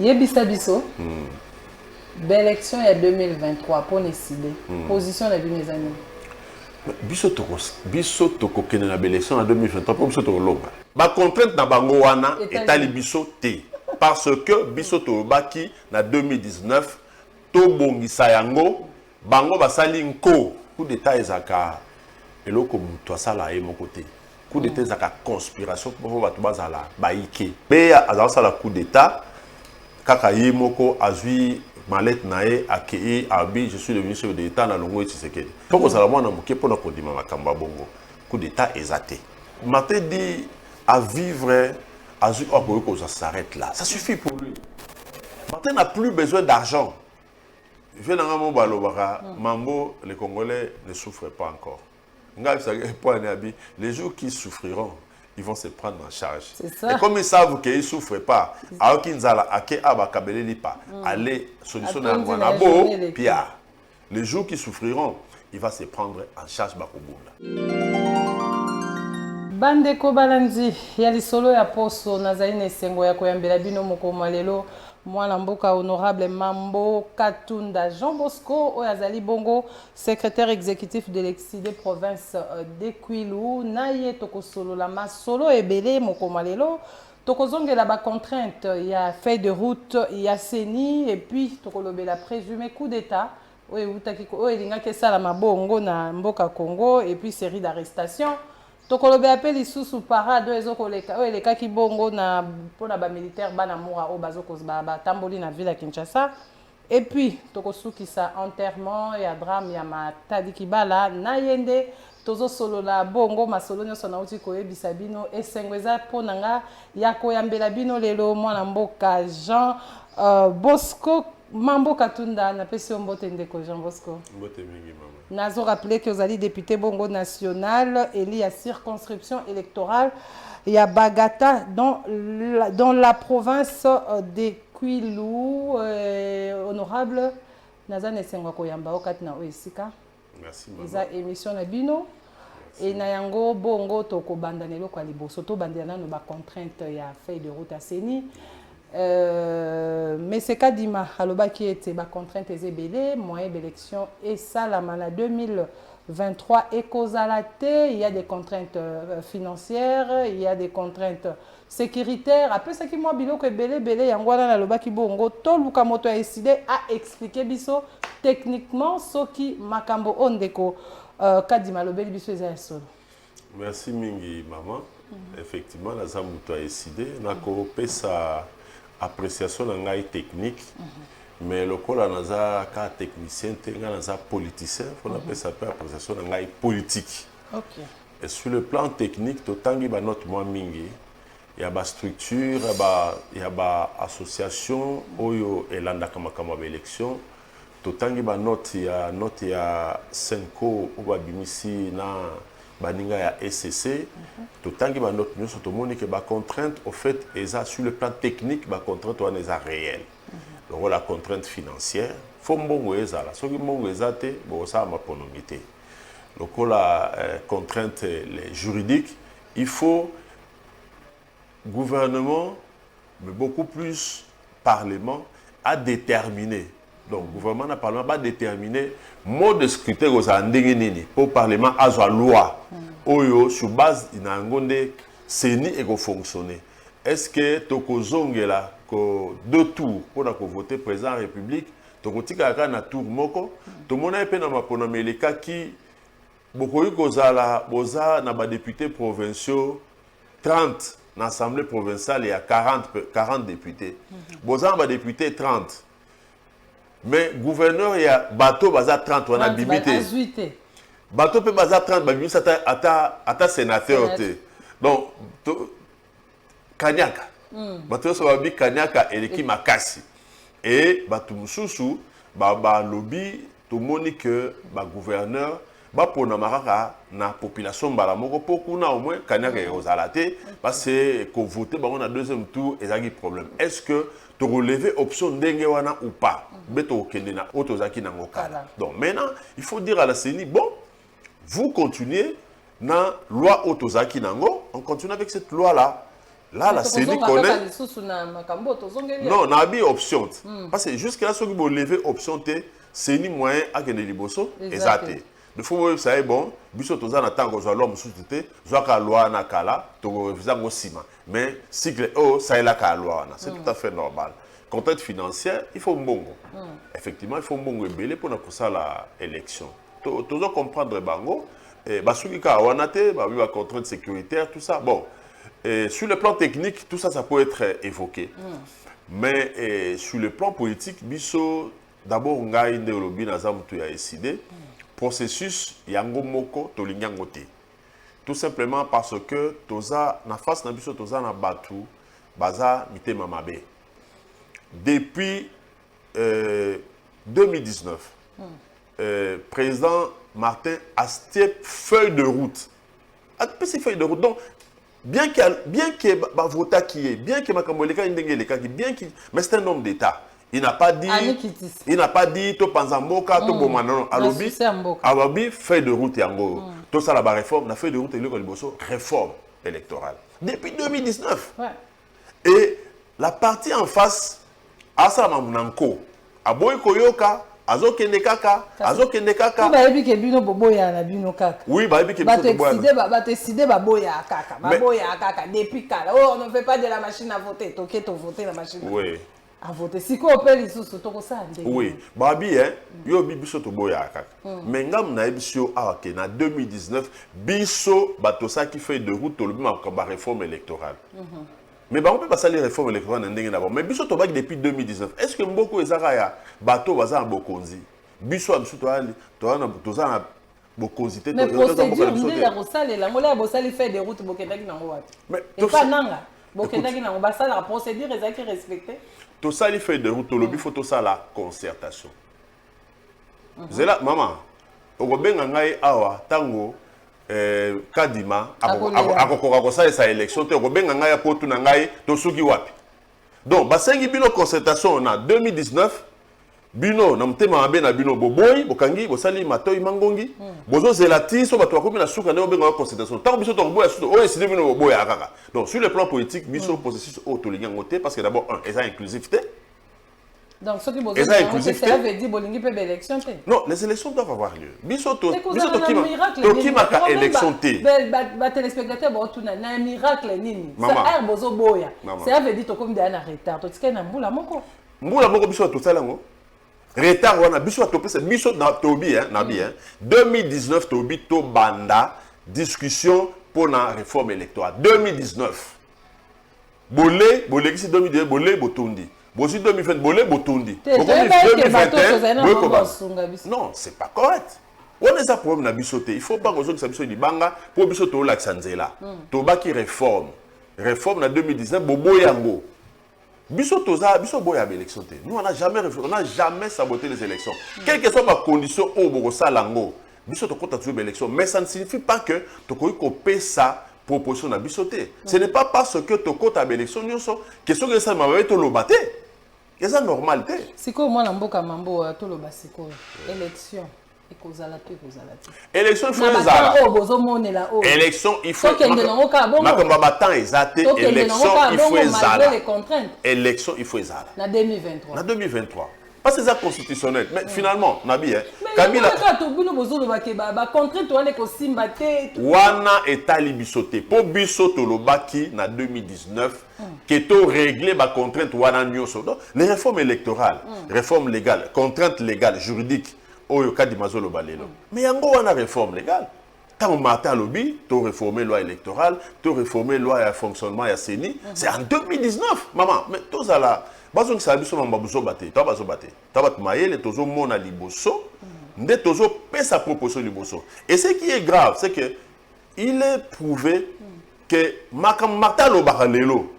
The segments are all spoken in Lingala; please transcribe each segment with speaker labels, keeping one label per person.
Speaker 1: Yebisa biso. L'élection est 2023 pour décider. Position de mes amis.
Speaker 2: Biso toko kene na élection en 2023 pour biso toko longa. Ba contrainte na bango wana etali biso te parce que biso to baki na 2019 to bongisa yango bango basali nko coup d'état ezaka eloko mutu asala ye moko te. Coup d'état ezaka conspiration pour bato bazala baike. Be azala coup d'état kaka ye moko azui Malet nae akei abi je suis le ministre de l'État na longo Tshisekedi. Poko sala mwana moke pona kodima makamba bongo. Coup d'état ezaté. Maté dit à vivre azu okoyoko ça s'arrête là. Ça suffit pour lui. Maté n'a plus besoin d'argent. Je na ngamo balobaka mambo les Congolais ne souffrent pas encore. Ngai ça point abi les jours qui souffriront ils vont se prendre en charge. Et comme ils savent qu'ils ne souffrent pas, alors qu'ils allez solution Pia. Les jours qui souffriront, il va se prendre en charge.
Speaker 1: Bandeko Balanzi, ya lisolo ya poso nazaine sengo ya koyambela bino mokoma lelo mwana mboka honorable Mambo Katunda Jean Bosco oyazali bongo secrétaire exécutif de l'ex-des provinces de Kwilu naye tokosolo la masolo ebele mokoma lelo tokozongela ba contrainte ya feuille de route ya seni et puis tokolobela présumé coup d'état oye utakiko oye lingaki sala mabongo na mboka Congo et puis série d'arrestations. Tokolobe appeli sous parade ezokoleka o eleka ki bongo na pona ba militaire bana moura o bazoko ba tamboli na ville ya Kinshasa et puis tokosukisa enterrement ya drame ya Matadi Kibala na yende tozo solo la bongo masolo nyoso na uti koyebisa bino esengweza pona nga ya koyambela bino lelo mwana mboka Jean Bosco Mambo Katunda na pesi mbote ndeko Jean Bosco.
Speaker 2: Mbote mingi mama.
Speaker 1: Nazo rappelé que vous allez député Bongo national élu à circonscription électorale il y a Bagata dans la province de Kwilu honorable Nazane Sengo Koyamba okatna oesika.
Speaker 2: Merci maman.
Speaker 1: Eza émission na bino et na yango bongo toko bandanelo kwa liboso to bandana no ba contrainte ya feuille de route à Seni. Mais c'est Kadima aloba qui était ba contrainte ezebele moyen d'élection et ça la mana 2023 et causalité il y a des contraintes financières il y a des contraintes sécuritaires après ça qui moi biloko ebele yango na aloba ki bongo to luka moto a décidé à expliquer biso techniquement soki makambo ondeko Kadima lobeli biso eza solo.
Speaker 2: Merci mingi maman. Effectivement la zamuto a décidé na ko pesa appréciation ngai technique mais le col naza ka technicien tenga naza politicien on appelle ça appréciation ngai politique.
Speaker 1: OK.
Speaker 2: Et sur le plan technique totangi ba note moi mingi il y a ba structure il y a ba association oyo elanda kama élection totangi ba note ya Senko ou ba bimisi na baninga ya SCC totangi ba note nyonso tomoni ke ba contrainte au fait eza sur le plan technique ba contrainte wana eza réel donc la contrainte financière fo mbongo ezala soki mbongo ezate bo sa maponomité donc la contrainte juridique il faut gouvernement mais beaucoup plus parlement à déterminer. Donc, le gouvernement n'a pas déterminé mode de scrutin pour parlement à la loi. Oyo, sur base d'inangonde, seni et fonctionner. Est-ce que tokozongela ko deux tours pour voter président de la République, tokotika na tour moko, to mona pe na maponome les cas qui bokoyi kozala boza na ba députés provinciaux 30 dans l'Assemblée provinciale il y a 40 députés. Boza ba députés 30. Mais gouverneur il y a bateau baza 30 on a bimité. Bateau peut baza 30 ba bimisa ata sénateur te. Donc Kanyaka. Bateau so babi Kanyaka eleki makasi. Et batu mususu ba lobby to moni que ba gouverneur ba pona maraka na population bala moko poku na au moins Kanyaka ozalate parce que ko voter ba on a deuxième tour ezaki problème. Est-ce que tu relever option ndenge wana ou pas? Beto kende na otozaki na ngokala. Donc maintenant, il faut dire à la CENI bon, vous continuez na loi otozaki nango, on continue avec cette loi là. Là, la CENI connaît. Non, on a mis option. Parce que jusqu'à ce que vous levez option, CENI moyen à gagner les bossos. Exact. Il faut que vous savez, bon, biso toza na tango za l'homme sous-tité, zoa ka loi na kala, to vizango sima. Mais cycle O, ça est la ka loi na. C'est tout à fait normal. Contrainte financière, il faut mbongo. Effectivement, il faut mbongo ebele pour na ça la élection. Tozo comprendre bango, basuki ka wanate, ba bi contrainte sécuritaire, tout ça. Bon, sur le plan technique, tout ça, ça peut être évoqué. Mais sur le plan politique, biso d'abord ngai nde lobi na zamu tu ya décidé. Processus yango moko tolingango te. Tout simplement parce que toza na face na biso toza na batu baza mitema mabe. Depuis 2019, président Martin a cité feuille de route. A cité feuille de route. Donc bien que ba vota qui est, bien que makamboleka indengeleka qui bien qui, mais c'est un homme d'État. Il n'a pas dit to panzamboka to bomano alobi feuille de route yango to ça la réforme la feuille de route eloko liboso réforme électorale depuis 2019 et la partie en face asa mamunanko aboy koyoka azokende kaka
Speaker 1: ba yebi ke bino boboya na bino kaka
Speaker 2: oui ba yebi ke bino boboya
Speaker 1: ba décider ba boya kaka depuis kala oh on ne fait pas de la machine à voter toke to voter la machine
Speaker 2: oui
Speaker 1: à voter. Si quoi appelle les sous to ça
Speaker 2: oui, babi hein, yo biso to boya kaka. Mais ngam na ebisio awake na 2019 biso batosa qui fait de route le ba réforme électorale. Mais on peut pas salir réforme électorale ndenge d'abord. Mais biso to baki depuis 2019. Est-ce que mboko ezaka ya bato baza bokonzi? Biso biso to ali to na toza na bokonzi te to
Speaker 1: procédure ndenge ya rosale la ngola bosali fait de route bokendaki na ngwati. Mais pas nanga. Bokendaki na ngba sala la procédure ezaki respectée.
Speaker 2: Tout ça, il fait de route, il faut tout ça la concertation. C'est là, maman, au Bengangai Awa, Tango, Kadima, à sa élection, au Bengangai Potu Nangai, Tosugi Wapi. Donc, Basengi Bino concertation en 2019, Bino, Namtema Abena Bino Boboy, Bokangi, Bosali Matoy Mangongi, Bozo Zelati, Sobato Komi na Souka, Benga concertation. Tant que Biso Torboy, c'est Bino Boboy Akaka. Donc, sur le plan politique, Biso processus autolingangoté, parce que d'abord, un, ils ont inclusivité.
Speaker 1: Donc, ce qui vous dit, ça veut dire Bolingi peut élection.
Speaker 2: Non, les élections doivent avoir lieu. Biso Tokima élection.
Speaker 1: Les téléspectateurs, un miracle, Nini. Ça a Bozo Boya. Ça veut dire que comme des en retard. Tu sais qu'il y a un boula moko.
Speaker 2: Boula moko, Biso tout ça là. Retard wana biso atopesa biso na tobi hein nabi hein 2019 tobi to banda discussion pour la réforme électorale 2019 bolé qui 2019 bolé botondi bosi 2020 bolé botondi 2021 non c'est pas correct on est ça problème na biso te il faut pas que ça biso libanga pour biso to la xanzela to ba qui réforme na 2019 bobo yango. Biso toza, biso boya élection. Nous on n'a jamais saboté les élections. Quelle que soit ma condition au Bogosa Lango, biso to compte toujours l'élection, mais ça ne signifie pas que tu copies sa proposition na bisoté. Ce n'est pas parce que tu compte à l'élection que ce que ça m'a été le batté. C'est ça normalité.
Speaker 1: C'est quoi moi l'amboka mambo to le basiko élection.
Speaker 2: Élection, il faut les élection, il faut élection, il faut
Speaker 1: na 2023.
Speaker 2: Na 2023. Parce que c'est constitutionnel. Mais finalement, Nabi,
Speaker 1: Kabila.
Speaker 2: Wana etali bisote. Po bisoto lobaki na 2019, keto réglé ba contrainte wana nyoso. Les réformes électorales, réformes légales, contraintes légales, juridiques. Oyo kadi mazolo balelo. Mais yango wana réforme légale. Tant Martin lobby, tu réformer loi électorale, tu réformer loi et fonctionnement ya CENI, c'est en 2019, maman. Mais tout ça là, bazo ki sabiso mamba buzo baté, ta bazo baté. Ta bat mayele tozo mona liboso, nde tozo pe sa proposition liboso. Et ce qui est grave, c'est que il est prouvé que Martin lobaka lelo,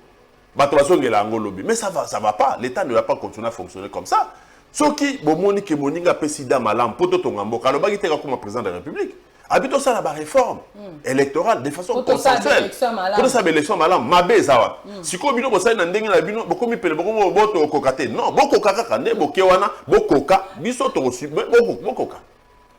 Speaker 2: bato bazo ngela ngo lobby. Mais ça va pas, l'État ne va pas continuer à fonctionner comme ça. Soki bomoni ke moninga pesida malam poto tongamboka alobaki teka comme président de la République habito ça la réforme électorale de façon consensuelle pour ça élection malam mabe zawa siko bino bosali na ndenge na bino bokomi pele bokomo boto kokate non bokoka kaka ne bokewana bokoka biso to bokoka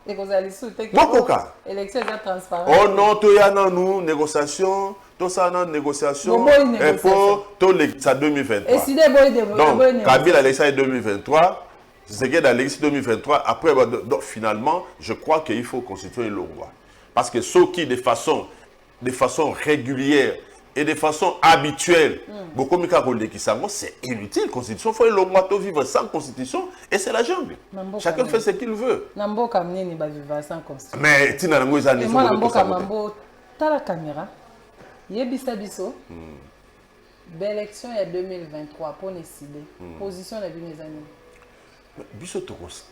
Speaker 1: et vous allez souhaiter
Speaker 2: bokoka
Speaker 1: élection est transparente
Speaker 2: oh non to ya na nous négociation tout ça dans négociation
Speaker 1: négociation.
Speaker 2: pour tout ça 2023.
Speaker 1: Donc,
Speaker 2: Kabila l'élection 2023, c'est que dans l'élection 2023, après, donc, finalement, je crois qu'il faut constituer une loi. Parce que ceux qui, de façon régulière et de façon habituelle, c'est inutile. Constitution, il faut une loi vivre sans constitution et c'est la jungle. Chacun fait ce qu'il veut. Mais tu n'as
Speaker 1: pas la caméra. Yebisa biso. L'élection est 2023 pour décider. Position de mes amis.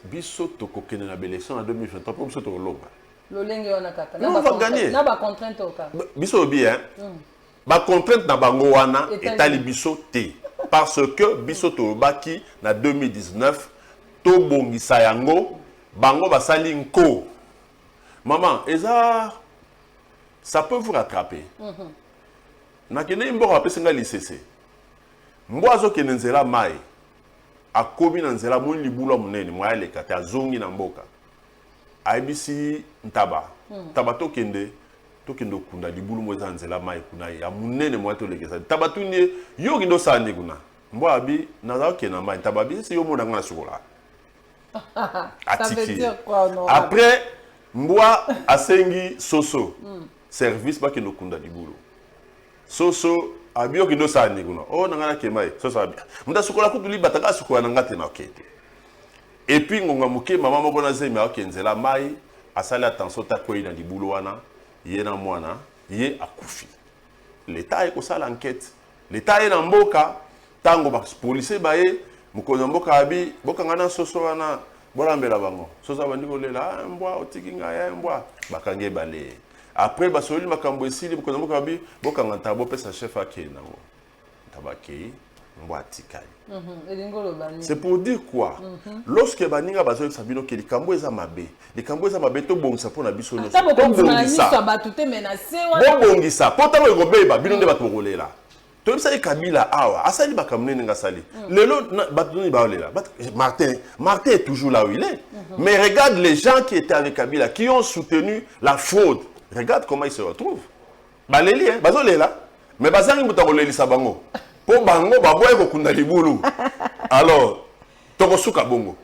Speaker 2: Biso toko kene na l'élection en 2023 pour biso toko longa.
Speaker 1: On
Speaker 2: va gagner.
Speaker 1: Na ba contrainte oka.
Speaker 2: Biso bien. Ba contrainte na bango wana etali biso te parce que biso to baki na 2019 to bongisa yango bango basali nko. Maman, eza ça peut vous rattraper. Na kene mbo rappeler singa lisese. Mboazo kene nzela mai. Akobi na nzela mo libula munene mo aleka ta zongi na mboka. Aibisi ntaba. Taba tokende kunda libulu mo nzela mai kuna ya munene mo to lekesa. Taba tuni yo kindo sande kuna. Mbo abi na za okena mai taba bi si yo mo na sukola.
Speaker 1: Ça veut dire quoi non?
Speaker 2: Après mboa asengi soso. Service ba kendo kunda libulu. Soso abio kindo sande kuna. Oh nangana kemai soso abi. Munda sukola kutuli bataka sukola ngate na okete. Et puis ngonga muke mama moko na zemi akenzela mai asali attention ta koyi na libulu wana ye na mwana ye akufi. L'état est kosala enquête. L'état est na mboka tango ba police baye mukono mboka abi boka ngana soso wana bolambela bango. Soso bandi kolela mbwa otiki nga ya mbwa bakange bale. Après basoli makambo esili mukono mboka abi boka nganta bo pesa chef akena ngo. Tabakei mbwa tikali. C'est pour dire quoi? Lorsque baninga bazo sabino ke likambo eza mabe. Likambo eza mabe to bongisa pona biso no.
Speaker 1: Ta bongisa batute menacé wana.
Speaker 2: Bongisa pota mo ngobeba bino nde batokolela. To bisa Kabila awa asali bakamnene ngasali. Lelo batuni baolela. Martin est toujours là où il est. Mais regarde les gens qui étaient avec Kabila qui ont soutenu la fraude. Regarde comment ils se retrouvent. Baleli hein, bazolela. Mais bazangi mutakolelisa bango. Po bango baboye ko kunda libulu. Alors, toko suka bongo.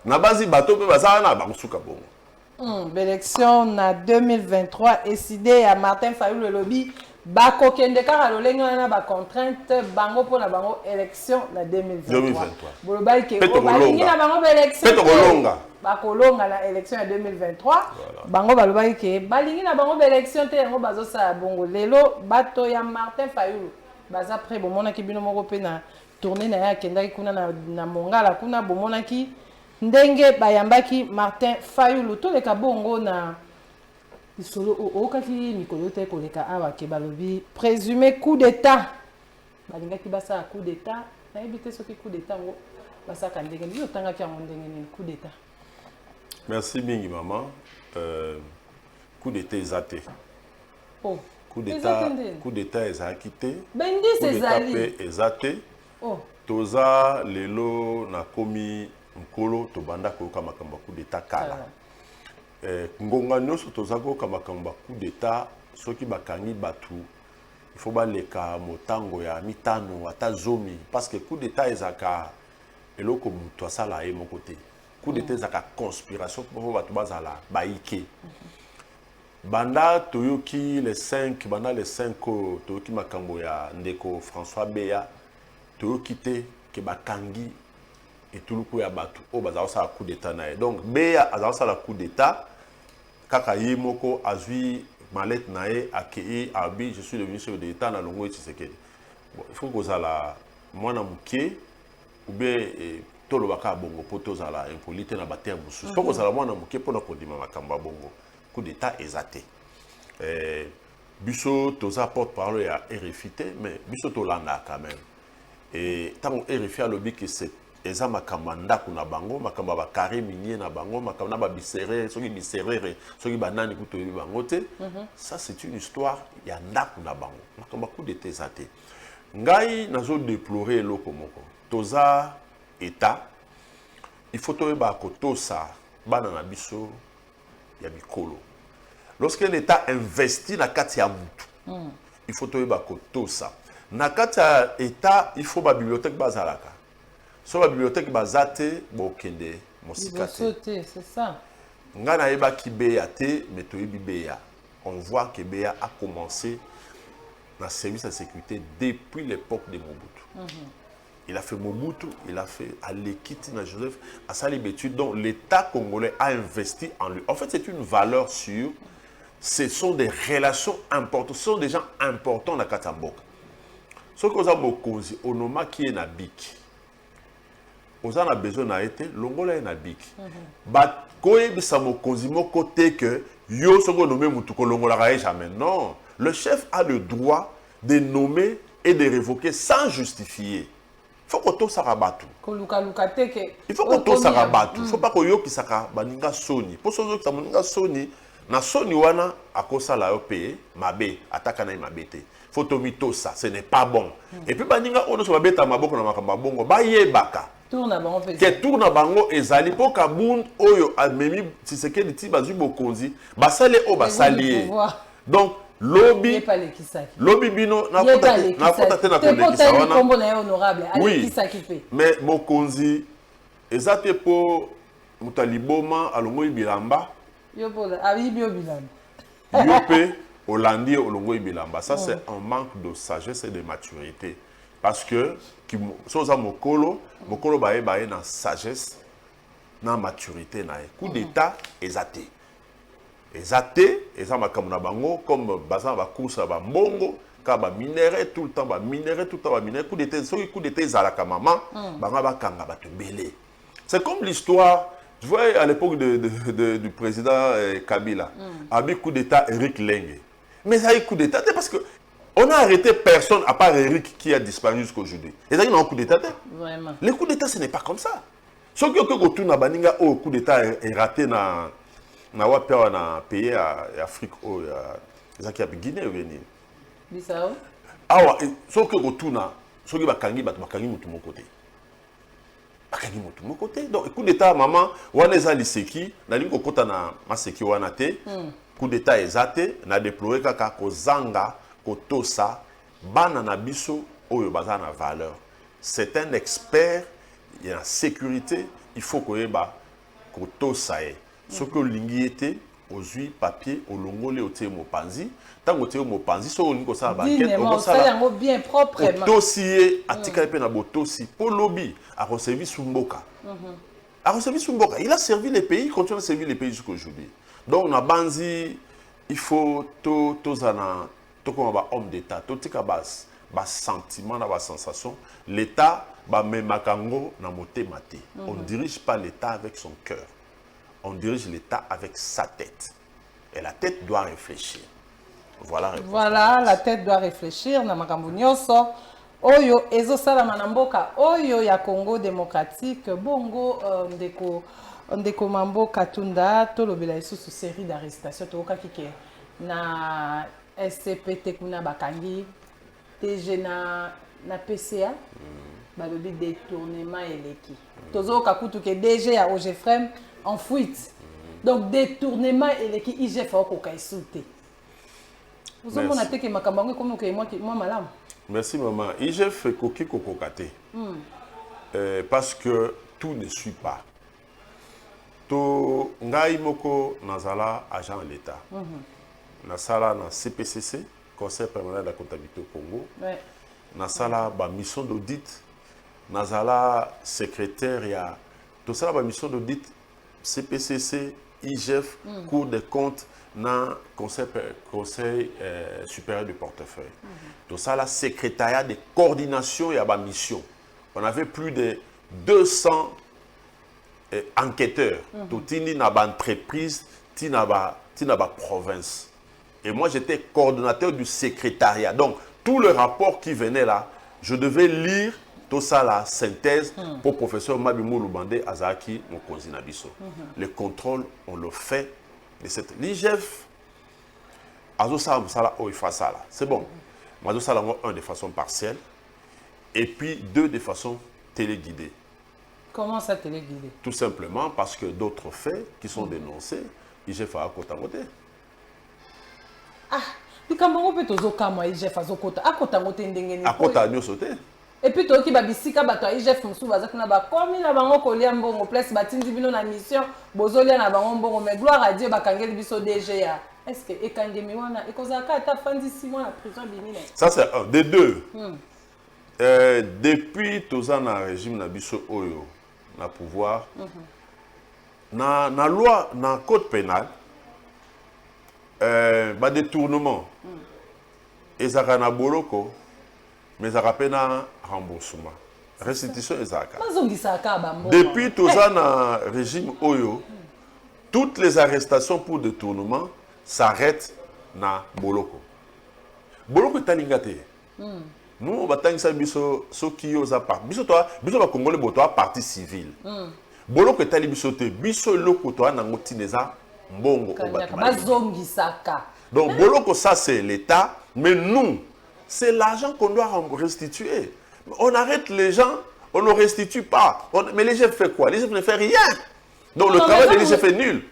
Speaker 2: Na bazi bato pe bazana na bango suka bongo.
Speaker 1: L'élection na 2023 décidé à Martin Fayulu le lobby bako kende kaka lolengo na ba contrainte bango pona bango élection na 2023. Bolobai ke balingi na bango élection.
Speaker 2: Peto kolonga.
Speaker 1: Bakolonga na élection ya 2023. Bango balobai ke balingi na bango élection te yango bazo sa bongo lelo bato ya Martin Fayulu. Baza après bomona ki bino moko pe na tourner na ya kendaki kuna na Mongala kuna bomona ki ndenge bayambaki Martin Fayulu to leka bongo na isolo okaki mikolo te koleka awa ke balobi présumé coup d'état balingaki basa coup d'état na ebité soki coup d'état ngo basa ka ndenge ni otanga ki yango ndenge ni coup d'état.
Speaker 2: Merci mingi maman. Coup d'état exaté.
Speaker 1: Oh.
Speaker 2: Coup d'état ezakité.
Speaker 1: Bendi sezali.
Speaker 2: Exaté.
Speaker 1: Oh.
Speaker 2: Toza lelo na komi mkolo to banda ko kama coup d'état kala. Ngonga nyoso toza ko kama coup d'état soki bakangi batu. Il faut baleka motango ya mitano ata zomi parce que coup d'état ezaka eloko mutu asala e mon côté. Coup d'état ezaka conspiration pour batu bazala baike. Banda toyoki les 5 toyoki makambo ya ndeko François Beya toyoki te ke bakangi etuluku ya batu o bazala sala coup d'état na. Donc Beya azala sala coup d'état kaka ye moko azui malette nae akei abi je suis le ministre de l'État na longo Tshisekedi. Bon, il faut que ozala mwana muke ou bien tolo baka bongo poto zala impolite na bater mususu. Il faut que ozala mwana muke pona kodima makambo bongo. Coup d'état exaté. Biso toza porte-parole à RFI, mais biso tolanda quand même. Et tant RFI a lobby que c'est eza makamanda kuna bango, makamba ba carré minier na bango, makamba ba biséré, soki biséré, soki banani kuto yebi bango te. Ça c'est une histoire ya ndaku na bango. Makamba coup d'état exaté. Ngai nazo déplorer loko moko. Toza état. Il faut toyeba ko tosa bana na biso ya bikolo. Lorsqu'un État investit la kati ya mutu, il faut tout ça. Nakata état, il faut la bibliothèque bazalaka. Sur la bibliothèque bazate, bokende, mosikate.
Speaker 1: C'est ça.
Speaker 2: Ngana eba ki beya te, mais toyebi beya. On voit que Béa a commencé dans le service de sécurité depuis l'époque de Mobutu. Il a fait Mobutu, il a fait Alekiti na Joseph, à Salibetu, dont l'État congolais a investi en lui. En fait, c'est une valeur sûre. Ce sont des relations importantes. Ce sont des gens importants dans la Katamboka. Ce que vous avez mokonzi, onoma qui est na bik. Vous avez besoin d'être, l'ongola est na bik. Ba koye bisa mokonzi mo côté que yo soko nommé mutuko longola jamais. Non, le chef a le droit de nommer et de révoquer sans justifier. Il faut que tout ça rabatu. Il faut que tout ça rabatu. Il ne faut pas que yo qui saka baninga soni. Pour ceux qui baninga soni, na soni wana akosa la paye mabe ataka na mabe te. Faut to ça, ce n'est pas bon. Et puis baninga ono so babeta maboko na makamba bongo ba yebaka. Tourna bango pesa. Que tourna bango ezali po kabund oyo amemi Tshisekedi ti bazui bokonzi basale o basalier. Donc lobby bino na kota te na kolekisa wana. Oui. Mais mokonzi ezate po mutaliboma alongo bilamba.
Speaker 1: Yopola abibi bilamba.
Speaker 2: Yope Hollandi olongo bilamba. Ça c'est un manque de sagesse et de maturité. Parce que soza mokolo bae na sagesse na maturité na coup d'état ezate. Ezate eza makamuna bango comme bazan ba course ba mbongo ka ba minerai tout le temps ba minerai coup d'état so coup d'état ezalaka maman banga ba kanga ba tebele. C'est comme l'histoire, tu vois à l'époque du président Kabila, avec coup d'état Eric Lenge. Mais ça a coup d'état parce que on a arrêté personne à part Eric qui a disparu jusqu'à aujourd'hui. Et ça, il y a un coup d'état. Vraiment. Le coup d'état, ce n'est pas comme ça. Ce qui est au coup d'état est raté dans le pays Afrique, qui a Guinée.
Speaker 1: Bissau.
Speaker 2: Ah ouais, ce qui est bakangi mutu mon côté. Bakangi mutu mon côté. Donc, coup d'état, maman, wana eza liseki, na lingo kota na maseki wana te. Coup d'état ezate, na déployé kaka kozanga. Kotosa, bana na biso oyo baza na valeur. C'est un expert en sécurité, il faut que ba kotosa e. Ce que lingi était aux huit papiers au longole au témo panzi, tant au témo panzi so lingo sa ba enquête
Speaker 1: on ça bien proprement.
Speaker 2: Dossier atika pe na botosi pour lobby a recevi Sumboka. A recevi Sumboka, il a servi les pays, il continue à servir les pays jusqu'à aujourd'hui. Donc na banzi il faut tozana comme un homme d'État, tout ce qui est sentiment, sensation, l'État, on ne dirige pas l'État avec son cœur, on dirige l'État avec sa tête. Et la tête doit réfléchir. Voilà,
Speaker 1: la tête doit réfléchir. Oyo ezo sala manamboka oyo ya Congo démocratique bongo ndeko mambo katunda tolobela isusu série d'arrestations toka kike na SCPT kuna bakangi TG na PCA balobi détournement eleki tozo kakutu ke DG ya OGFREM en fuite donc détournement eleki IGF okoka insulté vous mona teke makambango comme que moi malam.
Speaker 2: Merci maman. IGF koki kokokate parce que tout ne suit pas. To ngai moko nazala agent de l'État. Nasala na CPCC, Conseil permanent de la comptabilité au Congo. Nasala ba mission d'audit. Nasala secrétaire ya tout ça ba mission d'audit CPCC, IGF, Cour des comptes na Conseil supérieur du portefeuille. Tout ça la secrétariat de coordination ya ba mission. On avait plus de 200 enquêteurs. Tout tini na ba entreprise, tina ba province. Et moi, j'étais coordonnateur du secrétariat. Donc, tout le rapport qui venait là, je devais lire tout ça, la synthèse, pour le professeur Mabimo Lubande Azaki Mokonzi Nabiso. Le contrôle, on le fait de cette... L'IGF, c'est bon. Moi, un de façon partielle, et puis deux de façon téléguidée.
Speaker 1: Comment ça téléguidée?
Speaker 2: Tout simplement parce que d'autres faits qui sont dénoncés, IGF a côté.
Speaker 1: Ah, likambo pe tozokama IGF azokota akota ngote ndenge ni
Speaker 2: akota nyoso te.
Speaker 1: Et puis toki ba bisika bato IGF musu bazaki na ba komi na bango kolia mbongo place batindi bino na mission bozolia na bango mbongo mais gloire à Dieu bakangeli biso DGA. Est-ce que ekangemi wana ekozaka ata fandi 6 mois na prison bimine?
Speaker 2: Ça c'est un des deux. Depuis tozana na régime na biso oyo na pouvoir na loi na code pénal ba détournement ezaka na boloko mais ezaka pe na remboursement restitution ezaka
Speaker 1: bazongisaka ba mbongo.
Speaker 2: depuis tozana na régime oyo toutes les arrestations pour détournement s'arrêtent na boloko. Boloko etalinga te. Nous batangisa biso soki yo za part. Biso ba congolais boto partie civile. Boloko etali biso te. Biso loko to na ngotineza mbongo o bato.
Speaker 1: Bazongisaka.
Speaker 2: Donc boloko ça c'est l'état, mais nous c'est l'argent qu'on doit restituer. On arrête les gens, on ne restitue pas. Mais les chefs fait quoi? Les chefs ne font rien. Donc le travail de l'IGF est nul.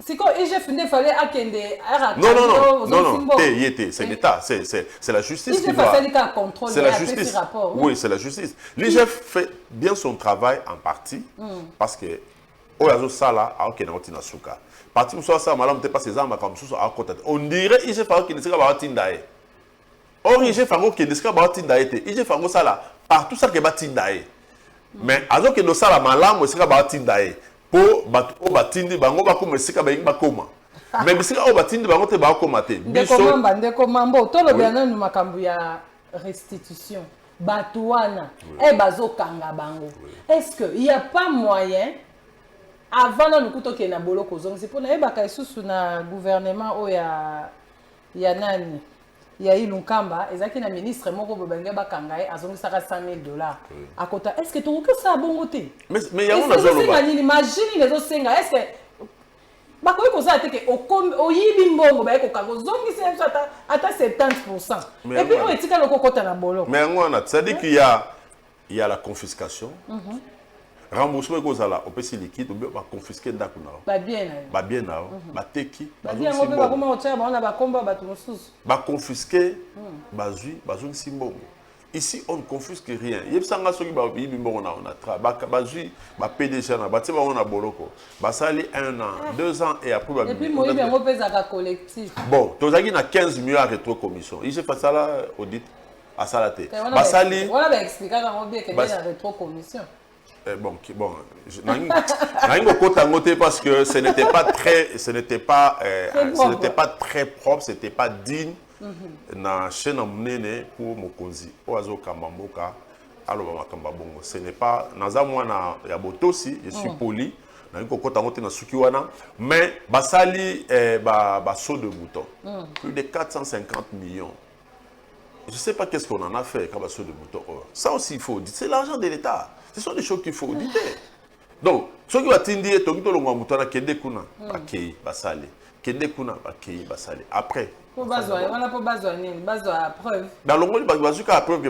Speaker 1: C'est quoi IGF ne fallait akende
Speaker 2: non, c'est l'État, c'est la justice qui doit. C'est la justice. Oui, c'est la justice. L'IGF fait bien son travail en partie parce que oyazo sala akena otina suka. Parti muso sa malam te pas ces armes comme ça à côté. On dirait IGF fa ki nesika ba tindae. Or IGF fa ki nesika ba tindae te. IGF fa sala partout ça que ba tindae. Mais azo ke no sala malam nesika ba tindae. Po bato batindi bango bakoma esika bayingi bakoma mais bisika o batindi bango te bakoma te
Speaker 1: biso ndeko mambo tolo bana no makambu ya restitution bato wana bazokanga bango. Est-ce que il y a pas moyen avant na lukuto ke na boloko zongi pona ebaka isusu na gouvernement o ya nani ya Ilunkamba ezaki na ministre moko bobenge bakanga azongisaka $100,000 akota. Est-ce que tu que ça bongo te?
Speaker 2: Mais ya ona zolo ba
Speaker 1: imagine les osenga. Est-ce que bakoyi koza te ke oyibi mbongo ba ekokanga zongisa ata 70%. Et puis on etika lokokota na bolo.
Speaker 2: Mais ngwana ça dit qu'il y a la confiscation. Remboursement kozala opesi liquide ou ba confisquer ndako na
Speaker 1: ba bien
Speaker 2: na ba teki
Speaker 1: ba bien ngo ba koma otya ba ona ba komba ba tususu
Speaker 2: ba confisquer bazui bazongisi mbongo. Ici on ne confisque rien. Yebsanga soki ba yibi mbongo na on a tra bazui ba PDG na ba teba on a boloko ba sali 1 an 2 ans et après ba
Speaker 1: et puis moi bien pesa ka collectif.
Speaker 2: Bon tozaki na 15 millions à rétro commission. Il j'ai fait ça là audit à salate ba sali
Speaker 1: on a expliqué comment bien que la rétro commission.
Speaker 2: Bon, parce que ce n'était pas très propre, c'était pas digne na chaîne monene pour mokonzi oazo kamamboka aloba makamba bongo. Ce n'est pas naza mwana ya botosi, je suis poli na ngoko kota ngote na suki wana mais basali ba saut de bouton plus de 450 millions. Je ne sais pas qu'est-ce qu'on en a fait quand basso de bouton. Ça aussi il faut dire, c'est l'argent de l'État. Ce sont des choses qu'il faut auditer. Donc, ce qui va t'indiquer, c'est que l'on va kende kuna bakei basali, kende kuna bakei basali. Après,
Speaker 1: on a besoin de preuve.
Speaker 2: Dans le monde, bazuka preuve que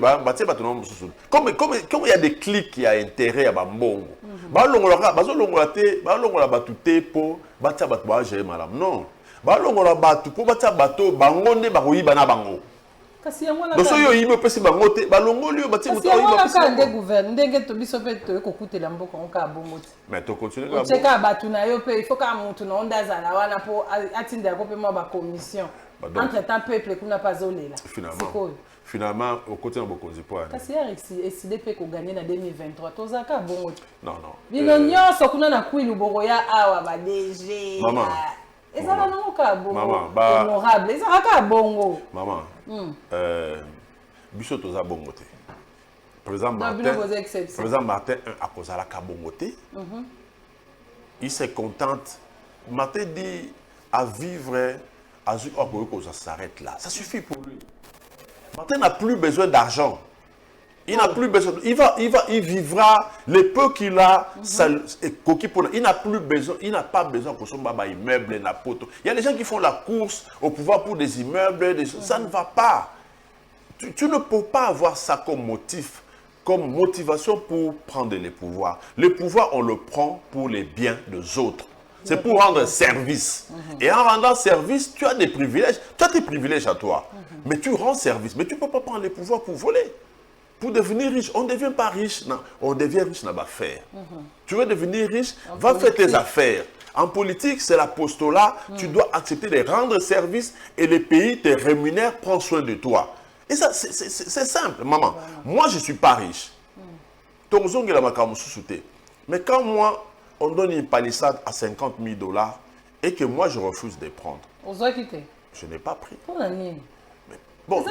Speaker 2: comme il y a des clics qui a intérêt à bambongo. Balongola batute po batia batu ba gérer malam. Non. Balongola batu po batia bato bangonde bakoyiba na bango. Donc so yo yime pesi bango te balongoli yo batie muto oyiba pesi.
Speaker 1: Kasi wana gouverne ndenge to biso pe to ekokutela mboko onka bongo te.
Speaker 2: Mais to continue ka.
Speaker 1: Cheka batu na yo pe il faut ka mutu na onda zala wana po atinda ko pe mo ba commission. Entre temps peuple kuna pas zolela.
Speaker 2: Finalement au côté na bokonzi po.
Speaker 1: Kasi décidé pe ko gagner na 2023 tozaka bongo te.
Speaker 2: Non.
Speaker 1: Bino nyonso kuna na kwilu bongo ya awa ba DG.
Speaker 2: Maman.
Speaker 1: Ezala no ka bongo. Honorable, ezala ka bongo.
Speaker 2: Maman. Biso toza bongo te. Président Martin a kozala ka bongo te. Il se contente. Martin dit à vivre à ça s'arrête là. Ça suffit pour lui. Martin n'a plus besoin d'argent. Il n'a plus besoin. Il vivra le peu qu'il a. Il n'a plus besoin. Il n'a pas besoin de consommer des immeubles, na poto. Il y a des gens qui font la course au pouvoir pour des immeubles. Ça ne va pas. Tu ne peux pas avoir ça comme motif, comme motivation pour prendre les pouvoirs. Le pouvoir, on le prend pour les biens des autres. C'est pour rendre service. Et en rendant service, tu as des privilèges. Tu as tes privilèges à toi. Mais tu rends service. Mais tu ne peux pas prendre les pouvoirs pour voler. Pour devenir riche, on ne devient pas riche. Non, on devient riche dans l'affaire. Tu veux devenir riche, va faire tes affaires. En politique, c'est l'apostolat. Tu dois accepter de rendre service et les pays te rémunèrent, prends soin de toi. Et ça, c'est simple, maman. Moi, je ne suis pas riche. Mais quand moi, on donne une palissade à 50 000 $ et que moi, je refuse de prendre, je n'ai pas pris. Bon.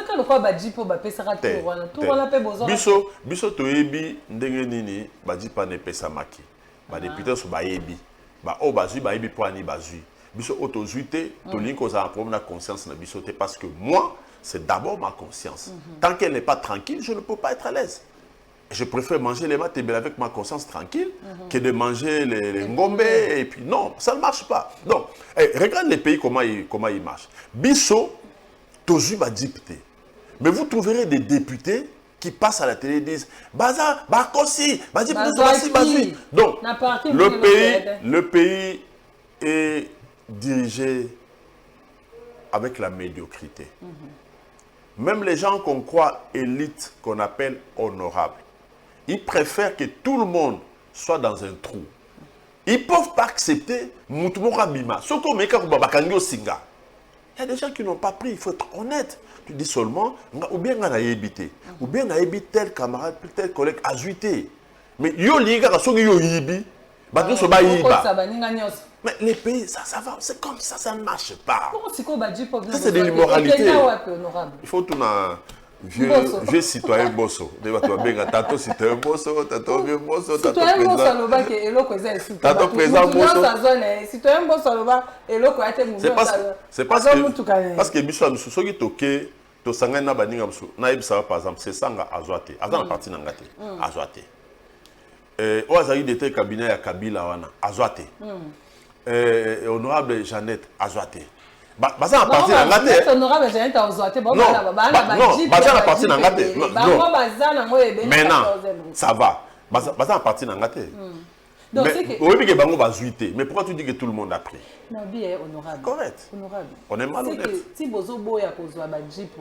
Speaker 2: Biso toyebi ndenge nini badipa ne pesa maki. Ba député so bayebi. Ba o bazui bayebi po ani bazui. Biso otozuite to linko za problème na conscience na biso te parce que moi c'est d'abord ma conscience. Tant qu'elle n'est pas tranquille, je ne peux pas être à l'aise. Je préfère manger les maths avec ma conscience tranquille que de manger les ngombe et puis non, ça ne marche pas. Donc, regarde les pays comment ils marchent. Biso tozu ba député. Mais vous trouverez des députés qui passent à la télé et disent Baza, Bakosi, Bazi, Bazi. Donc, le pays est dirigé avec la médiocrité. Même les gens qu'on croit élites, qu'on appelle honorables, ils préfèrent que tout le monde soit dans un trou. Ils ne peuvent pas accepter Moutoumora Bima. Surtout, Singa. Il y a des gens qui n'ont pas pris, il faut être honnête. Tu dis seulement, ou bien on a évité, ou bien on a évité tel camarade, tel collègue a zuité. Mais yo liga ka soki yo yibi, ba tout so ba yiba. Mais les pays, ça va, c'est comme ça ne marche pas. Ça c'est de l'immoralité. Il faut tout un vieux citoyen bosso. Tantôt citoyen bosso, tantôt vieux bosso, tantôt président. Tantôt président bosso. C'est parce que biso nous soki toke to sanga na baninga musu na yebisa par exemple c'est sanga azwate azana parti na ngate azwate o azali de cabinet ya Kabila wana azwate honorable Jeannette azwate baza na parti na ngate
Speaker 1: honorable Jeannette azwate bon
Speaker 2: non baza na parti na ngate non maintenant ça va baza na parti na ngate. Mais, mais pourquoi tu dis que tout le monde a pris?
Speaker 1: Non, bien honorable.
Speaker 2: Correct.
Speaker 1: Honorable.
Speaker 2: On est malhonnête.
Speaker 1: Si vous avez un jeep,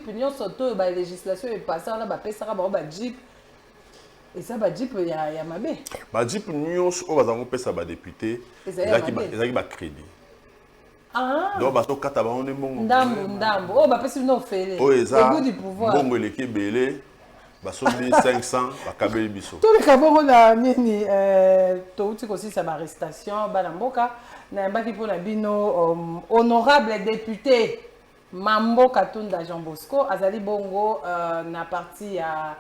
Speaker 1: il y a législation est passée, on a un jeep. Et ça, jeep, il y a ma baie.
Speaker 2: Jeep, nous avons un député, il y a un crédit.
Speaker 1: Ah.
Speaker 2: Donc, on est bon.
Speaker 1: Ndambo. Oh, bah, parce que nous faisons. Le goût du pouvoir.
Speaker 2: Bon, il est belé. 500, bakabeli biso.
Speaker 1: Tous les cabos na nini touti aussi sa arrestation balamboka na mbaki pour na bino honorable député Mambo Katunda Jean Bosco azali bongo na parti ya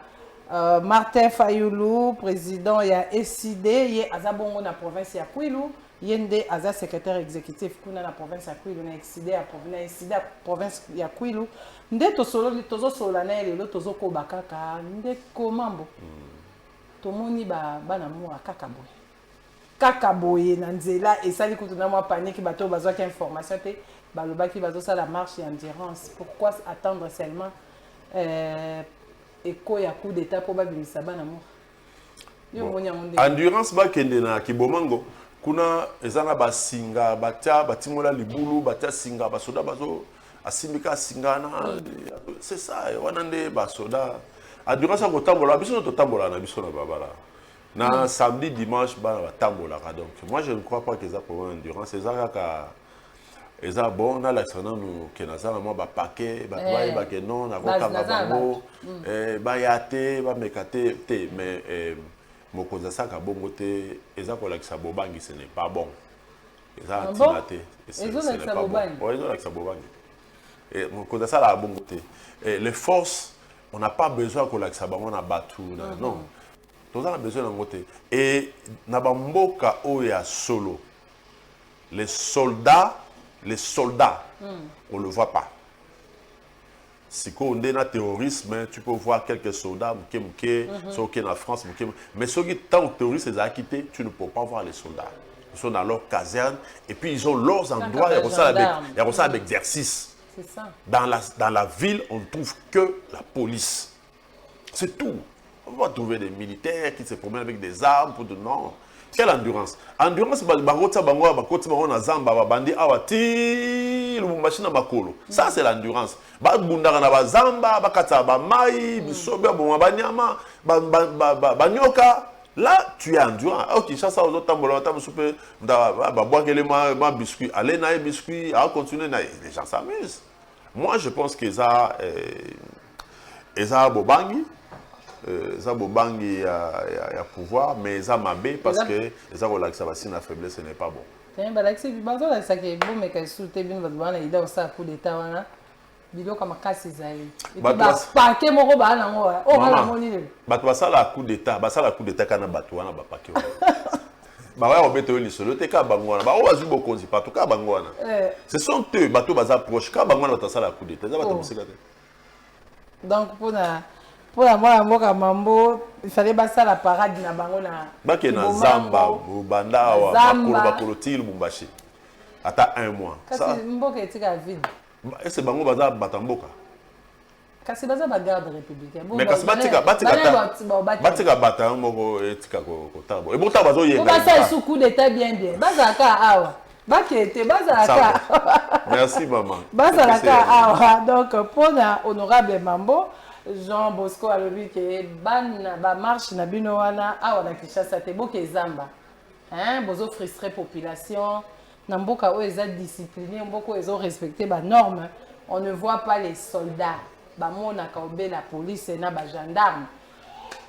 Speaker 1: Martin Fayulu président ya SID ye azabongo na province ya Kwilu yende aza secrétaire exécutif kuna na province ya Kwilu na SID ya province ya Kwilu nde tozo solo na lelo tozo ko bakaka nde komambo tomoni bana mwa kaka boye na nzela esali kutu na mwa panique bato bazwaki information te balobaki bazo la marche d'endurance. Pourquoi attendre seulement eko ya coup d'état pour babimisa bana mwa
Speaker 2: endurance bakende na kibomango kuna ezana basinga batia batimola libulu batia singa basoda bazo asimbika singana c'est ça wanande basoda endurance ko tambola biso to tambola na biso na babala na samedi dimanche ba tambola donc moi je ne crois pas que ça pour endurance c'est ça eza bon na l'accent nous que na ça moi ba paquet ba ba que non na ko bango ba yate ba mekate te mais mokonza saka bongo te eza ko lakisa bobangi ce n'est pas bon eza antinate ce n'est pas bon eza lakisa bobangi et mokonza sala bongo te les forces on n'a pas besoin ko lakisa bango na batu non on a besoin d'un côté et na bamboka oya solo les soldats on le voit pas. Si on est dans terrorisme, tu peux voir quelques soldats, ceux qui sont en France, mais ceux qui sont terroristes, ils ont quitté, tu ne peux pas voir les soldats. Ils sont dans leur caserne et puis ils ont leurs endroits, il y a ça d'exercice.
Speaker 1: C'est ça.
Speaker 2: Dans la ville, on ne trouve que la police. C'est tout. On va trouver des militaires qui se promènent avec des armes pour de non. Quelle endurance? Endurance, ça c'est l'endurance. Là, tu es endurant. Ok, ça, aux autres biscuit. Allez, naï biscuit, à continuer, les gens s'amusent. Moi, je pense que ça, Bobangi. Ça bobangi ya pouvoir mais ça mabé parce que ça relaxe ça va si la faiblesse ce n'est pas bon.
Speaker 1: Tiens balaxi bibazo la ça que bon mais que souté bien votre bana ida au ça coup d'état wana bilo kama kasi zali et ba paquet moko ba na ngo o ba la moni le
Speaker 2: bato ba sala coup d'état kana bato wana ba paquet ba wa obeto li solo te ka bangwana ba o azu bokonzi pato ka bangwana ce sont eux bato baza proche ka bangwana ba sala coup d'état ça ba tamusika te.
Speaker 1: Donc pour la mboka mambo il fallait passer la parade na bango na
Speaker 2: bake na zamba banda wa bakolo til bumbashi ata 1 mois
Speaker 1: ça mboka etika vide
Speaker 2: est-ce bango baza batamboka
Speaker 1: kasi baza ba garde républicaine
Speaker 2: mais kasi batika bata moko etika ko tabo e bota bazo yenga
Speaker 1: ba ça sous coup d'état bien baza ka awa bakete baza ka
Speaker 2: merci maman
Speaker 1: baza ka awa donc pour la honorable Mambo Jean Bosco a dit que ba marche na bino wana awa na Kinshasa te boke zamba bozo frustrer population na mboka o eza discipliné mboko ezo respecter ba normes on ne voit pas les soldats ba mona ka obe la police na ba gendarme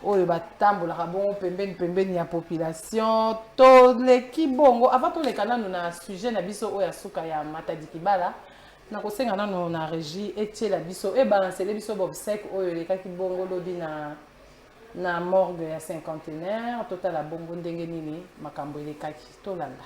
Speaker 1: oyo batambolaka bongo pembeni ya population to leki bongo avant to leka nanu na sujet na biso oyo asuka ya Matadi Kibala na kosenga nanu na régie etiela biso e balancele biso bobsek oyo lekaki bongo lodi na morgue ya cinquantenaire totala bongo ndenge nini makambo elekaki tolanda.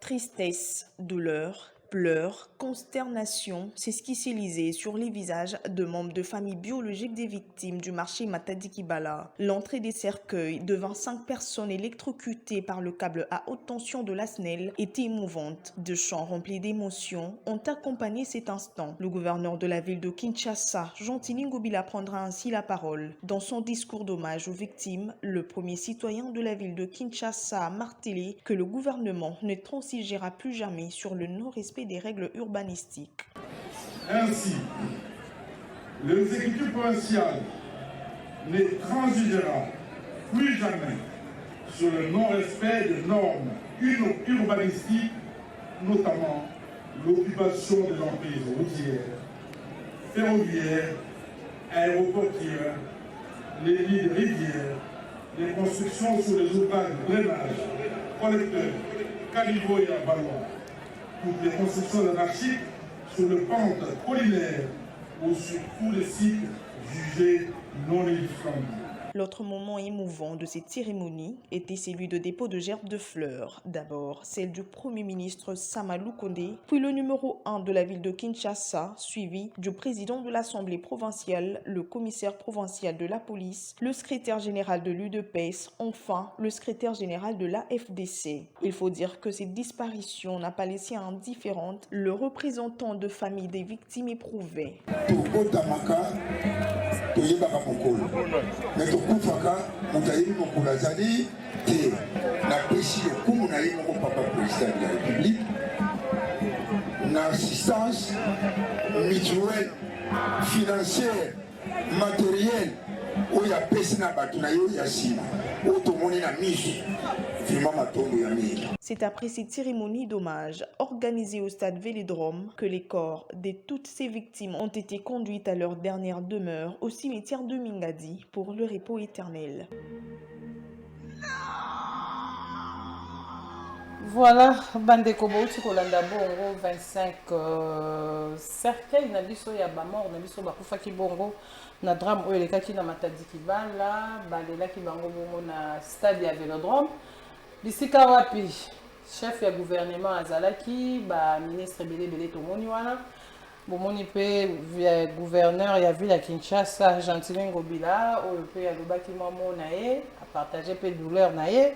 Speaker 3: Tristesse, douleur, pleurs, consternation, c'est ce qui s'est lisé sur les visages de membres de familles biologiques des victimes du marché Matadi Kibala. L'entrée des cercueils de 25 personnes électrocutées par le câble à haute tension de la SNEL était émouvante. Deux chants remplis d'émotions ont accompagné cet instant. Le gouverneur de la ville de Kinshasa, Jean-Tini Ngobila, prendra ainsi la parole. Dans son discours d'hommage aux victimes, le premier citoyen de la ville de Kinshasa a martelé que le gouvernement ne transigera plus jamais sur le non-respect des règles urbanistiques.
Speaker 4: Ainsi, l'exécutif provincial ne transigera plus jamais sur le non-respect des normes urbanistiques, notamment l'occupation des emprises routières, ferroviaires, aéroportières, les lits de rivières, les constructions sur les ouvrages de drainage, collecteurs, caniveaux et avalloirs, toutes les constructions anarchiques sur le pente collinaire ou sur tous les sites jugés non édifiants.
Speaker 3: L'autre moment émouvant de cette cérémonie était celui de dépôt de gerbes de fleurs. D'abord, celle du Premier ministre Samalou Kondé, puis le numéro 1 de la ville de Kinshasa, suivi du président de l'Assemblée provinciale, le commissaire provincial de la police, le secrétaire général de l'UDPS, enfin le secrétaire général de la FDC. Il faut dire que cette disparition n'a pas laissé indifférente le représentant de famille des victimes éprouvées.
Speaker 5: Kufaka mutayi mokula zali te na pesi le kumu na ye moko papa président de la République na assistance mutuelle financière matérielle oya pesi na batu na yo ya sima otomoni na misu.
Speaker 3: C'est après cette cérémonie d'hommage organisée au stade Vélodrome que les corps de toutes ces victimes ont été conduits à leur dernière demeure au cimetière de Mingadi pour le repos éternel.
Speaker 1: Voilà, Bandeko Bouti Kolanda Bongo 25 cercueil na biso ya ba mort na biso ba kufaki bongo na drame oyo lekaki na Matadi Kibala balelaki bango bongo na stade ya Vélodrome. Bisika wapi chef ya gouvernement azalaki ba ministre belé tomoni wana bomoni pe gouverneur ya ville ya Kinshasa Jean-Tini Ngobila oyo pe alobaki mamo na ye a partager pe douleur na ye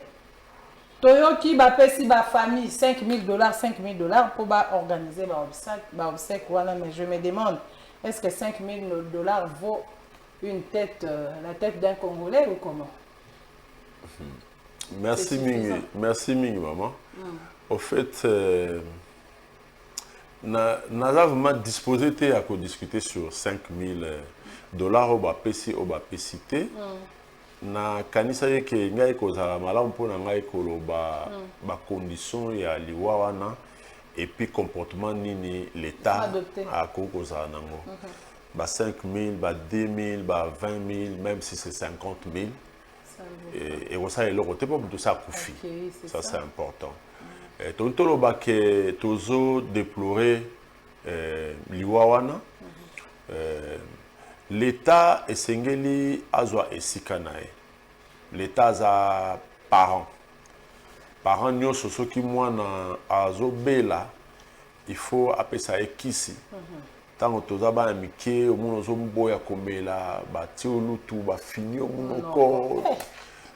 Speaker 1: toyoki ba pesi ba famille $5,000 pour ba organiser ba obsèque wana mais je me demande Est-ce que 5 000 $ vaut une tête, la tête d'un Congolais ou comment?
Speaker 2: Merci Mingi, maman. Au fait, nous avons disposé à discuter sur 5 000 $ au BAPC, au BAPCT. Na kanisa yeke ngai kozala malamu mpona ngai koloba ba condition ya liwa wana et puis comportement nini l'état a kozala nango ba 5 000 ba 10 000 ba 20 000 même si c'est 50 000 et ça est le côté pour tout ça koufi ça c'est important et tout le ba que tozo déplorer liwa wana l'État est singeli azwa esikanae. L'État a parents. Parents nyo soso ki mwana azo bela, il faut appeler ça ekisi. Tant toza ba mike o muno zo mboya komela ba ti olutu ba fini o muno ko.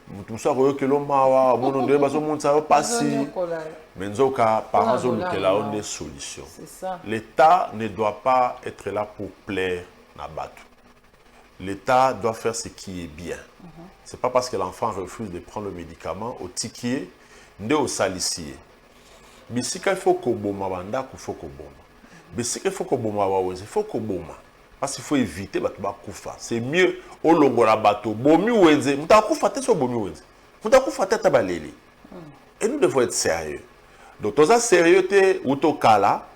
Speaker 2: Mutu so ko ke lo mawa muno nde ba zo monta pasi. Menzoka parents zo lukela on des solutions. L'État ne doit pas être là pour plaire na batu. L'État doit faire ce qui est bien. Ce n'est pas parce que l'enfant refuse de prendre le médicament au tiquier, ni au salicier. Mais si il faut que boma banda, il faut que boma. Mais si il faut que boma il faut que boma. Parce qu'il faut éviter de koufa. C'est mieux au longo la bateau. Bomi wenze, muta koufa te so bomi wenze. Muta koufa te tabaleli. Et nous devons être sérieux. Donc tous ça sérieux te uto kala,